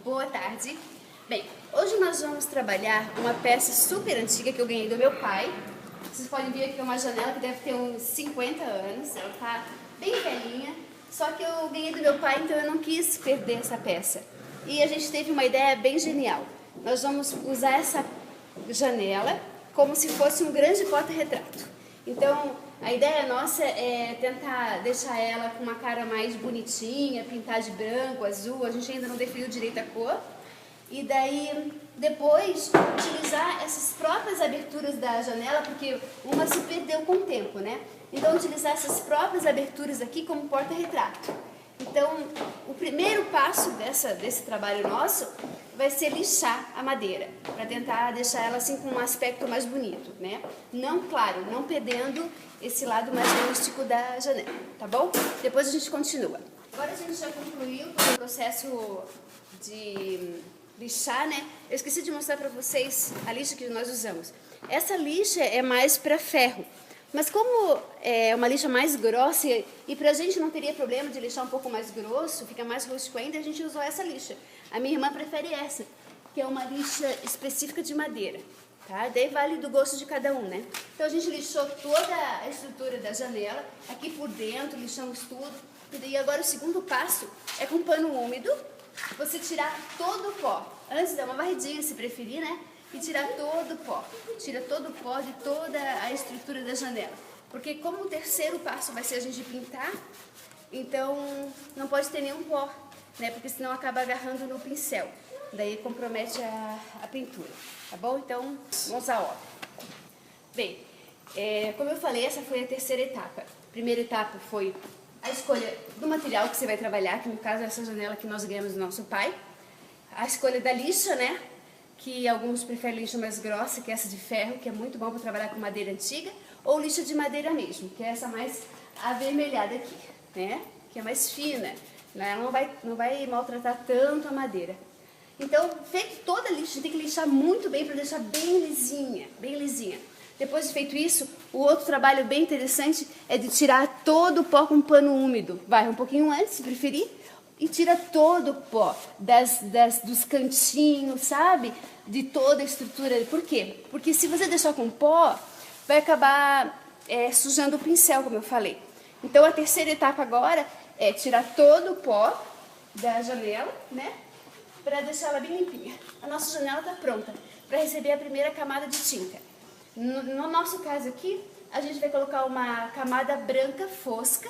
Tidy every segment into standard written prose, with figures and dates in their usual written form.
Boa tarde. Bem, hoje nós vamos trabalhar uma peça super antiga que eu ganhei do meu pai. Vocês podem ver aqui uma janela que deve ter uns 50 anos, ela tá bem velhinha, só que eu ganhei do meu pai, então eu não quis perder essa peça. E a gente teve uma ideia bem genial. Nós vamos usar essa janela como se fosse um grande porta-retrato. Então, a ideia nossa é tentar deixar ela com uma cara mais bonitinha, pintar de branco, azul, a gente ainda não definiu direito a cor. E daí, depois, utilizar essas próprias aberturas da janela, porque uma se perdeu com o tempo, né? Então, utilizar essas próprias aberturas aqui como porta-retrato. Então, o primeiro passo desse trabalho nosso vai ser lixar a madeira, para tentar deixar ela assim com um aspecto mais bonito, né? Não, claro, não perdendo esse lado mais rústico da janela, tá bom? Depois a gente continua. Agora a gente já concluiu todo o processo de lixar, né? Eu esqueci de mostrar para vocês a lixa que nós usamos. Essa lixa é mais para ferro. Mas como é uma lixa mais grossa e pra gente não teria problema de lixar um pouco mais grosso, fica mais rústico ainda, a gente usou essa lixa. A minha irmã prefere essa, que é uma lixa específica de madeira, tá? Daí vale do gosto de cada um, né? Então a gente lixou toda a estrutura da janela, aqui por dentro, lixamos tudo. E daí agora o segundo passo é com pano úmido, você tirar todo o pó. Antes dá uma varridinha se preferir, né? E tirar todo o pó. Tira todo o pó de toda a estrutura da janela. Porque como o terceiro passo vai ser a gente pintar, então não pode ter nenhum pó, né? Porque senão acaba agarrando no pincel. Daí compromete a pintura, tá bom? Então, vamos à obra. Bem, como eu falei, essa foi a terceira etapa. A primeira etapa foi a escolha do material que você vai trabalhar, que no caso é essa janela que nós ganhamos do nosso pai. A escolha da lixa, né? Que alguns preferem lixa mais grossa, que é essa de ferro, que é muito bom para trabalhar com madeira antiga, ou lixa de madeira mesmo, que é essa mais avermelhada aqui, né? Que é mais fina, né? Ela não vai maltratar tanto a madeira. Então, feito toda a lixa, tem que lixar muito bem para deixar bem lisinha, bem lisinha. Depois de feito isso, o outro trabalho bem interessante é de tirar todo o pó com pano úmido. Vai um pouquinho antes, se preferir, e tira todo o pó dos cantinhos, sabe? De toda a estrutura. Por quê? Porque se você deixar com pó, vai acabar sujando o pincel, como eu falei. Então, a terceira etapa agora é tirar todo o pó da janela, né? Para deixar ela bem limpinha. A nossa janela está pronta para receber a primeira camada de tinta. No nosso caso aqui, a gente vai colocar uma camada branca fosca,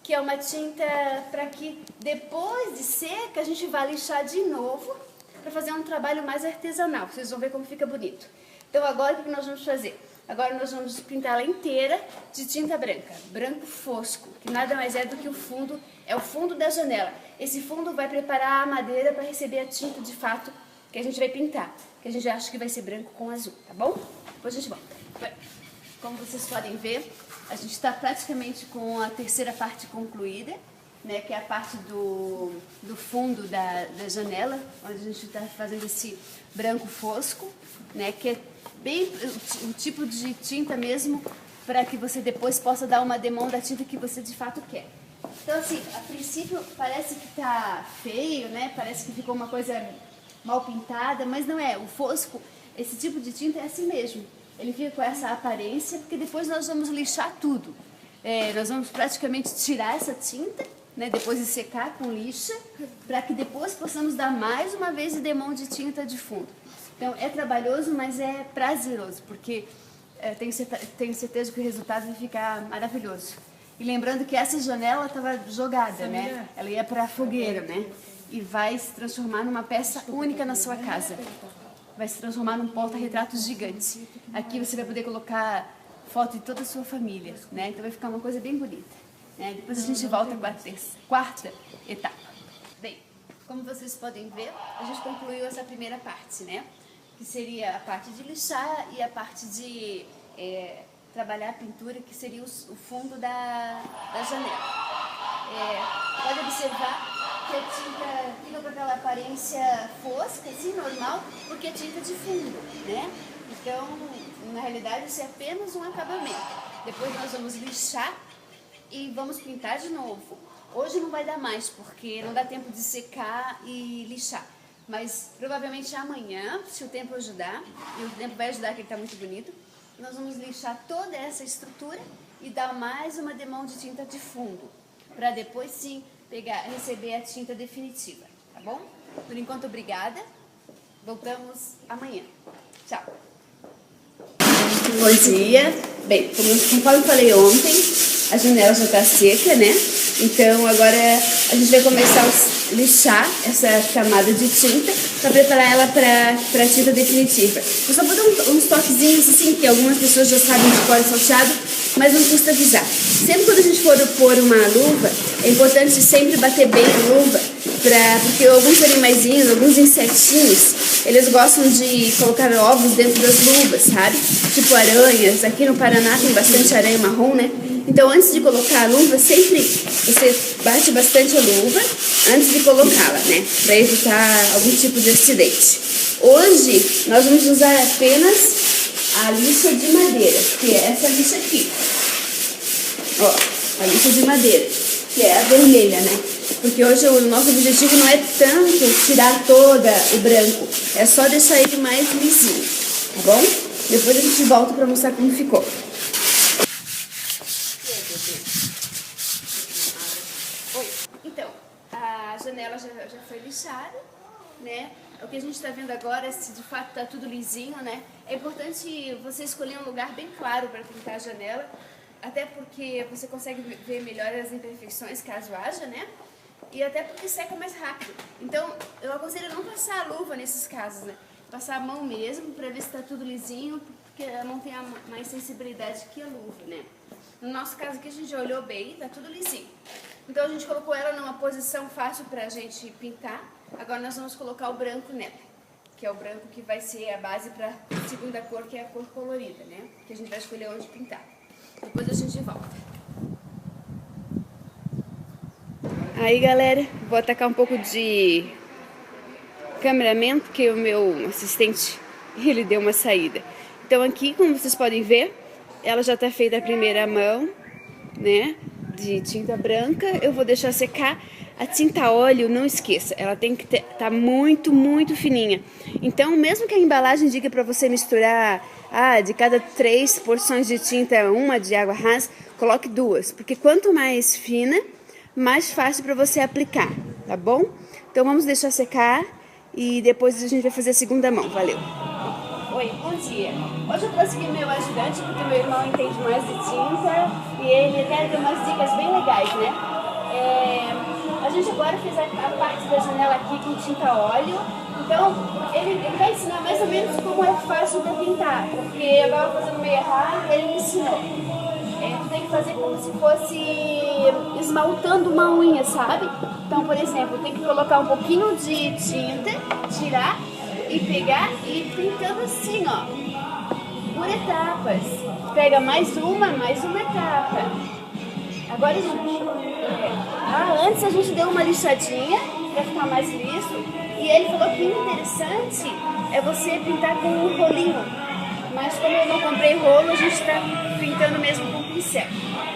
que é uma tinta para que depois de seca a gente vá lixar de novo para fazer um trabalho mais artesanal. Vocês vão ver como fica bonito. Então agora o que nós vamos fazer? Agora nós vamos pintar ela inteira de tinta branca, branco fosco, que nada mais é do que o fundo da janela. Esse fundo vai preparar a madeira para receber a tinta de fato que a gente vai pintar, que a gente acha que vai ser branco com azul, tá bom? Depois a gente volta. Como vocês podem ver, a gente está praticamente com a terceira parte concluída, né, que é a parte do fundo da janela, onde a gente está fazendo esse branco fosco, né, que é bem o tipo de tinta mesmo, para que você depois possa dar uma demão da tinta que você de fato quer. Então, assim, a princípio parece que está feio, né, parece que ficou uma coisa mal pintada, mas não é. O fosco, esse tipo de tinta é assim mesmo. Ele fica com essa aparência, porque depois nós vamos lixar tudo. Nós vamos praticamente tirar essa tinta, né, depois de secar com lixa, para que depois possamos dar mais uma vez de demão de tinta de fundo. Então é trabalhoso, mas é prazeroso, porque tenho certeza que o resultado vai ficar maravilhoso. E lembrando que essa janela estava jogada, né? Ela ia para a fogueira, né? E vai se transformar numa peça única na sua casa. Vai se transformar num porta-retrato gigante. Aqui você vai poder colocar foto de toda a sua família, né? Então vai ficar uma coisa bem bonita, né? Depois a gente volta com a quarta etapa. Bem, como vocês podem ver, a gente concluiu essa primeira parte, né? Que seria a parte de lixar e a parte de trabalhar a pintura, que seria o fundo da janela. Pode observar que a tinta fica com aquela aparência fosca, assim, normal, porque é tinta de fundo, né? Então, na realidade, isso é apenas um acabamento. Depois nós vamos lixar e vamos pintar de novo. Hoje não vai dar mais, porque não dá tempo de secar e lixar. Mas provavelmente amanhã, se o tempo ajudar, e o tempo vai ajudar que ele está muito bonito, nós vamos lixar toda essa estrutura e dar mais uma demão de tinta de fundo, para depois sim receber a tinta definitiva, tá bom? Por enquanto, obrigada. Voltamos amanhã. Tchau. Bom dia. Bem, conforme eu falei ontem, a janela já está seca, né? Então agora a gente vai começar a lixar essa camada de tinta para preparar ela para a tinta definitiva. Eu só vou dar uns toquezinhos assim, que algumas pessoas já sabem de cor e salteado, mas não custa avisar. Sempre quando a gente for pôr uma luva, é importante sempre bater bem a luva, porque alguns animaizinhos, alguns insetinhos, eles gostam de colocar ovos dentro das luvas, sabe? Tipo aranhas. Aqui no Paraná tem bastante aranha marrom, né? Então, antes de colocar a luva, sempre você bate bastante a luva antes de colocá-la, né? Para evitar algum tipo de acidente. Hoje, nós vamos usar apenas a lixa de madeira, que é essa lixa aqui. Ó, a lixa de madeira, que é a vermelha, né? Porque hoje o nosso objetivo não é tanto tirar toda o branco, é só deixar ele mais lisinho, tá bom? Depois a gente volta para mostrar como ficou. Então, a janela já foi lixada, né? O que a gente está vendo agora é se de fato está tudo lisinho, né? É importante você escolher um lugar bem claro para pintar a janela, até porque você consegue ver melhor as imperfeições caso haja, né? E até porque seca mais rápido. Então, eu aconselho não passar a luva nesses casos, né? Passar a mão mesmo para ver se está tudo lisinho, porque a mão tem mais sensibilidade que a luva, né? No nosso caso aqui a gente já olhou bem, tá tudo lisinho. Então a gente colocou ela numa posição fácil pra gente pintar. Agora nós vamos colocar o branco nela, que é o branco que vai ser a base pra segunda cor, que é a cor colorida, né? Que a gente vai escolher onde pintar. Depois a gente volta. Aí galera, vou atacar um pouco de cameraman, porque o meu assistente, ele deu uma saída. Então aqui, como vocês podem ver, ela já está feita a primeira mão, né, de tinta branca. Eu vou deixar secar. A tinta óleo, não esqueça, ela tem que estar muito, muito fininha. Então, mesmo que a embalagem diga para você misturar, de cada 3 porções de tinta, uma de água rasa, coloque 2, porque quanto mais fina, mais fácil para você aplicar, tá bom? Então, vamos deixar secar e depois a gente vai fazer a segunda mão. Valeu! Oi, bom dia. Hoje eu trouxe aqui meu ajudante, porque meu irmão entende mais de tinta e ele até deu umas dicas bem legais, né? A gente agora fez a parte da janela aqui com tinta óleo, então ele vai ensinar mais ou menos como é fácil de pintar, porque eu estava fazendo meio errado e ele me ensinou. Tu tem que fazer como se fosse esmaltando uma unha, sabe? Então, por exemplo, tem que colocar um pouquinho de tinta, tirar e pegar e ir pintando assim, ó, por etapas. Pega mais uma etapa. Agora a gente... antes a gente deu uma lixadinha para ficar mais liso. E ele falou que o interessante é você pintar com um rolinho. Mas como eu não comprei rolo, a gente está pintando mesmo com pincel.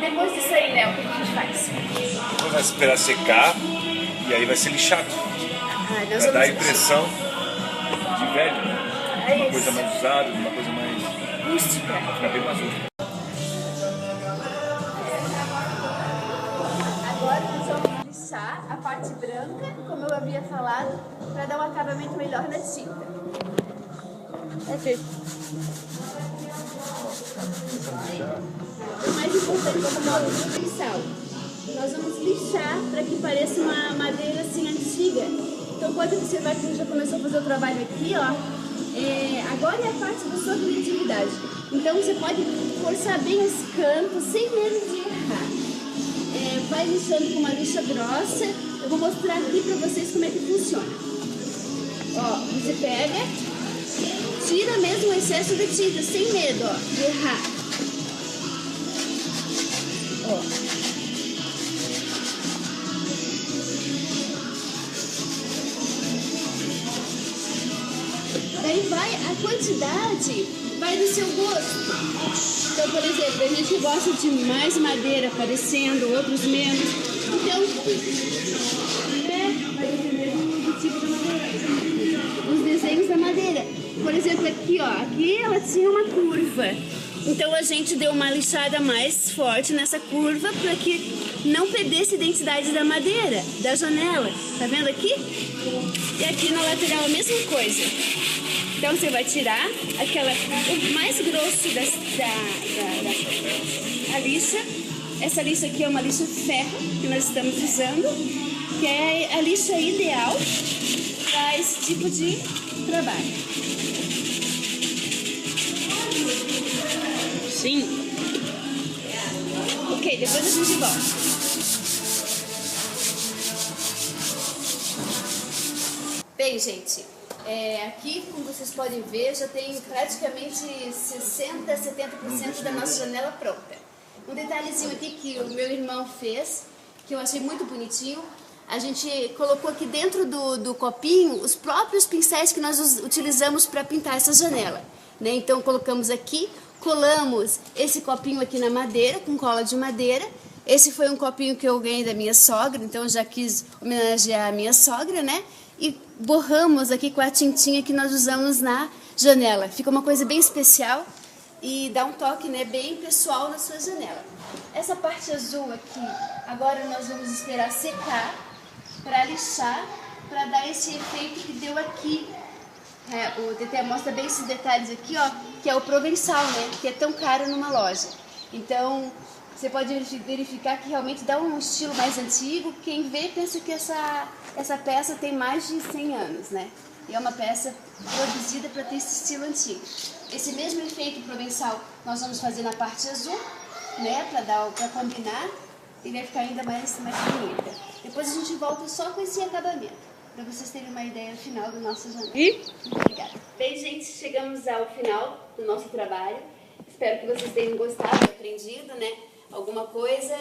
Depois disso aí, Léo, o que a gente faz? Depois vai esperar secar e aí vai ser lixado. Vai dar a impressão de velho, né? Uma coisa mais usada, uma coisa mais rústica. Vai ficar bem mais rústica. Agora nós vamos lixar a parte branca, como eu havia falado, para dar um acabamento melhor na tinta. Ok. O mais importante, vamos dar um pincel. Nós vamos lixar para que pareça uma madeira assim antiga. Então pode observar que a gente já começou a fazer o trabalho aqui, ó. Agora é a parte da sua criatividade. Então você pode forçar bem os cantos sem medo de errar. Vai lixando com uma lixa grossa. Eu vou mostrar aqui para vocês como é que funciona. Ó, você pega, tira mesmo o excesso de tinta, sem medo, ó, de errar. Ó. Daí a quantidade vai do seu gosto. Então, por exemplo, a gente gosta de mais madeira aparecendo, outros menos. Então, vai depender do tipo da madeira. Os desenhos da madeira. Por exemplo, aqui, ó, aqui ela tinha uma curva. Então a gente deu uma lixada mais forte nessa curva para que não perdesse a identidade da madeira, da janela. Tá vendo aqui? E aqui na lateral a mesma coisa. Então você vai tirar o mais grosso da lixa. Essa lixa aqui é uma lixa ferro que nós estamos usando, que é a lixa ideal para esse tipo de trabalho. Sim. Ok, depois a gente volta. Bem, gente, aqui, como vocês podem ver, já tem praticamente 60%, 70% da nossa janela pronta. Um detalhezinho aqui que o meu irmão fez, que eu achei muito bonitinho, a gente colocou aqui dentro do copinho os próprios pincéis que nós utilizamos para pintar essa janela, né? Então colocamos aqui, colamos esse copinho aqui na madeira, com cola de madeira. Esse foi um copinho que eu ganhei da minha sogra, então eu já quis homenagear a minha sogra, né? E borramos aqui com a tintinha que nós usamos na janela. Fica uma coisa bem especial e dá um toque, né, bem pessoal na sua janela. Essa parte azul aqui, agora nós vamos esperar secar para lixar, para dar esse efeito que deu aqui. O Teté mostra bem esses detalhes aqui, ó, que é o provençal, né, que é tão caro numa loja. Então, você pode verificar que realmente dá um estilo mais antigo. Quem vê pensa que essa peça tem mais de 100 anos, né? E é uma peça produzida para ter esse estilo antigo. Esse mesmo efeito provençal nós vamos fazer na parte azul, né? Para combinar e vai ficar ainda mais bonita. Depois a gente volta só com esse acabamento, para vocês terem uma ideia final do nosso janela. Muito obrigada. Bem, gente, chegamos ao final do nosso trabalho. Espero que vocês tenham gostado, aprendido, né? Alguma coisa.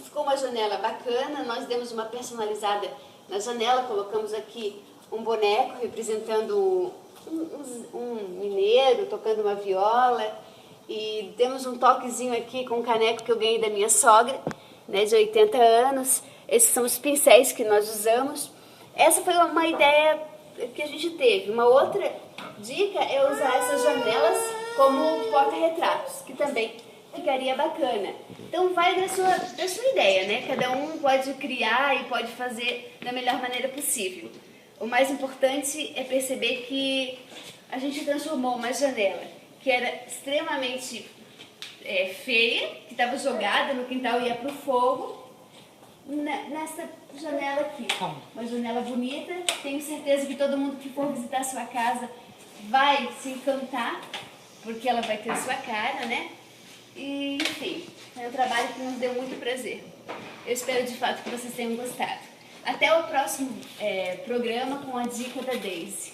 Ficou uma janela bacana, nós demos uma personalizada na janela, colocamos aqui um boneco representando um mineiro tocando uma viola e demos um toquezinho aqui com um caneco que eu ganhei da minha sogra, né, de 80 anos. Esses são os pincéis que nós usamos. Essa foi uma ideia que a gente teve. Uma outra dica é usar essas janelas como porta-retratos, que também ficaria bacana. Então vai da sua ideia, né? Cada um pode criar e pode fazer da melhor maneira possível. O mais importante é perceber que a gente transformou uma janela que era extremamente feia, que estava jogada no quintal e ia para o fogo, nessa janela aqui. Uma janela bonita. Tenho certeza que todo mundo que for visitar a sua casa vai se encantar, porque ela vai ter a sua cara, né? E, enfim, é um trabalho que nos deu muito prazer. Eu espero de fato que vocês tenham gostado. Até o próximo programa com a dica da Daisy.